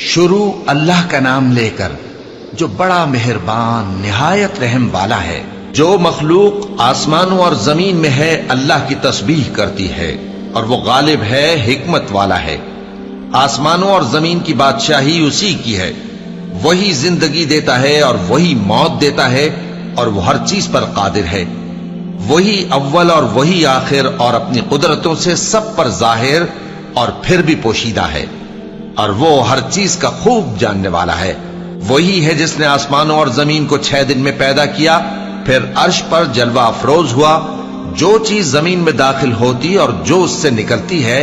شروع اللہ کا نام لے کر جو بڑا مہربان نہایت رحم والا ہے۔ جو مخلوق آسمانوں اور زمین میں ہے اللہ کی تسبیح کرتی ہے اور وہ غالب ہے، حکمت والا ہے۔ آسمانوں اور زمین کی بادشاہی اسی کی ہے، وہی زندگی دیتا ہے اور وہی موت دیتا ہے اور وہ ہر چیز پر قادر ہے۔ وہی اول اور وہی آخر اور اپنی قدرتوں سے سب پر ظاہر اور پھر بھی پوشیدہ ہے، اور وہ ہر چیز کا خوب جاننے والا ہے۔ وہی ہے جس نے آسمانوں اور زمین کو 6 دن میں پیدا کیا، پھر عرش پر جلوہ افروز ہوا۔ جو چیز زمین میں داخل ہوتی اور جو اس سے نکلتی ہے،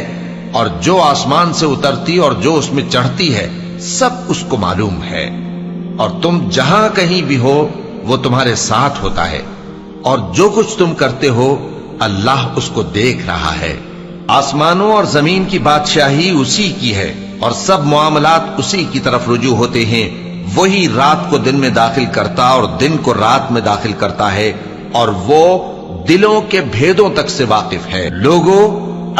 اور جو آسمان سے اترتی اور جو اس میں چڑھتی ہے، سب اس کو معلوم ہے۔ اور تم جہاں کہیں بھی ہو وہ تمہارے ساتھ ہوتا ہے، اور جو کچھ تم کرتے ہو اللہ اس کو دیکھ رہا ہے۔ آسمانوں اور زمین کی بادشاہی اسی کی ہے، اور سب معاملات اسی کی طرف رجوع ہوتے ہیں۔ وہی رات کو دن میں داخل کرتا اور دن کو رات میں داخل کرتا ہے، اور وہ دلوں کے بھیدوں تک سے واقف ہے۔ لوگوں،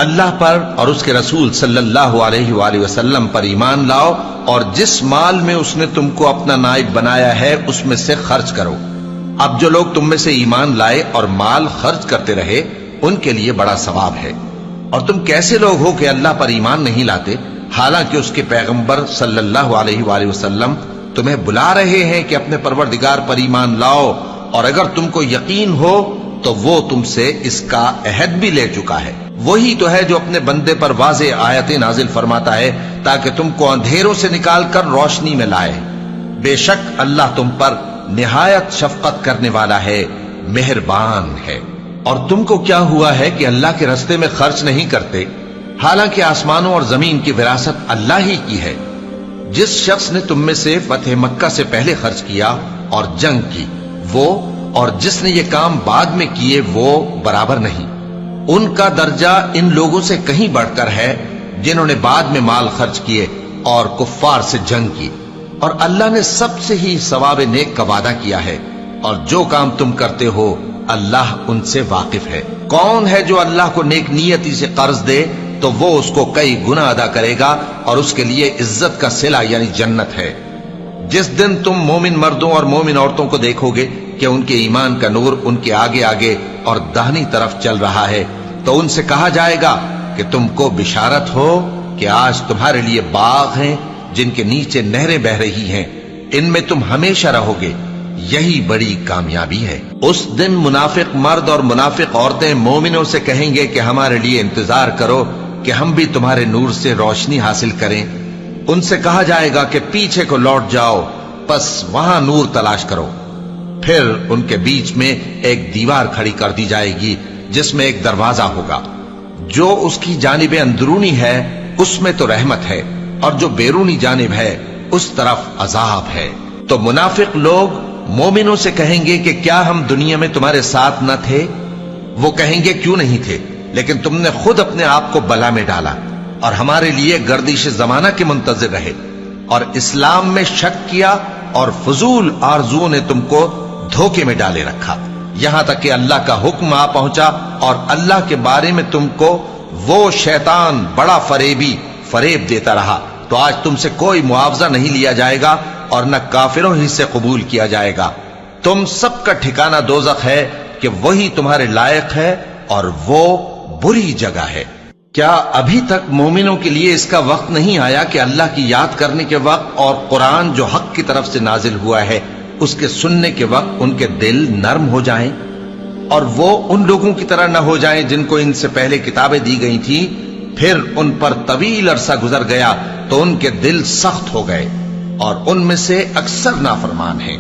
اللہ پر اور اس کے رسول صلی اللہ علیہ وآلہ وسلم پر ایمان لاؤ، اور جس مال میں اس نے تم کو اپنا نائب بنایا ہے اس میں سے خرچ کرو۔ اب جو لوگ تم میں سے ایمان لائے اور مال خرچ کرتے رہے ان کے لیے بڑا ثواب ہے۔ اور تم کیسے لوگ ہو کہ اللہ پر ایمان نہیں لاتے، حالانکہ اس کے پیغمبر صلی اللہ علیہ وآلہ وسلم تمہیں بلا رہے ہیں کہ اپنے پروردگار پر ایمان لاؤ، اور اگر تم کو یقین ہو تو وہ تم سے اس کا عہد بھی لے چکا ہے۔ وہی تو ہے جو اپنے بندے پر واضح آیتیں نازل فرماتا ہے تاکہ تم کو اندھیروں سے نکال کر روشنی میں لائے۔ بے شک اللہ تم پر نہایت شفقت کرنے والا ہے، مہربان ہے۔ اور تم کو کیا ہوا ہے کہ اللہ کے رستے میں خرچ نہیں کرتے، حالانکہ آسمانوں اور زمین کی وراثت اللہ ہی کی ہے۔ جس شخص نے تم میں سے فتح مکہ سے پہلے خرچ کیا اور جنگ کی، وہ اور جس نے یہ کام بعد میں کیے وہ برابر نہیں۔ ان کا درجہ ان لوگوں سے کہیں بڑھ کر ہے جنہوں نے بعد میں مال خرچ کیے اور کفار سے جنگ کی، اور اللہ نے سب سے ہی ثواب نیک کا وعدہ کیا ہے، اور جو کام تم کرتے ہو اللہ ان سے واقف ہے۔ کون ہے جو اللہ کو نیک نیتی سے قرض دے تو وہ اس کو کئی گنا ادا کرے گا، اور اس کے لیے عزت کا صلہ یعنی جنت ہے۔ جس دن تم مومن مردوں اور مومن عورتوں کو دیکھو گے کہ ان کے ایمان کا نور ان کے آگے آگے اور داہنی طرف چل رہا ہے، تو ان سے کہا جائے گا کہ تم کو بشارت ہو کہ آج تمہارے لیے باغ ہیں جن کے نیچے نہریں بہ رہی ہیں، ان میں تم ہمیشہ رہو گے، یہی بڑی کامیابی ہے۔ اس دن منافق مرد اور منافق عورتیں مومنوں سے کہیں گے کہ ہمارے لیے انتظار کرو کہ ہم بھی تمہارے نور سے روشنی حاصل کریں۔ ان سے کہا جائے گا کہ پیچھے کو لوٹ جاؤ، پس وہاں نور تلاش کرو۔ پھر ان کے بیچ میں ایک دیوار کھڑی کر دی جائے گی جس میں ایک دروازہ ہوگا، جو اس کی جانب اندرونی ہے اس میں تو رحمت ہے، اور جو بیرونی جانب ہے اس طرف عذاب ہے۔ تو منافق لوگ مومنوں سے کہیں گے کہ کیا ہم دنیا میں تمہارے ساتھ نہ تھے؟ وہ کہیں گے کیوں نہیں تھے، لیکن تم نے خود اپنے آپ کو بلا میں ڈالا اور ہمارے لیے گردش زمانہ کے منتظر رہے، اور اسلام میں شک کیا اور فضول آرزوؤں نے تم کو دھوکے میں ڈالے رکھا، یہاں تک کہ اللہ کا حکم آ پہنچا اور اللہ کے بارے میں تم کو وہ شیطان بڑا فریب دیتا رہا۔ تو آج تم سے کوئی معاوضہ نہیں لیا جائے گا اور نہ کافروں ہی سے قبول کیا جائے گا۔ تم سب کا ٹھکانہ دوزخ ہے کہ وہی تمہارے لائق ہے، اور وہ بری جگہ ہے۔ کیا ابھی تک مومنوں کے لیے اس کا وقت نہیں آیا کہ اللہ کی یاد کرنے کے وقت اور قرآن جو حق کی طرف سے نازل ہوا ہے اس کے سننے کے وقت ان کے دل نرم ہو جائیں، اور وہ ان لوگوں کی طرح نہ ہو جائیں جن کو ان سے پہلے کتابیں دی گئی تھیں، پھر ان پر طویل عرصہ گزر گیا تو ان کے دل سخت ہو گئے، اور ان میں سے اکثر نافرمان ہیں۔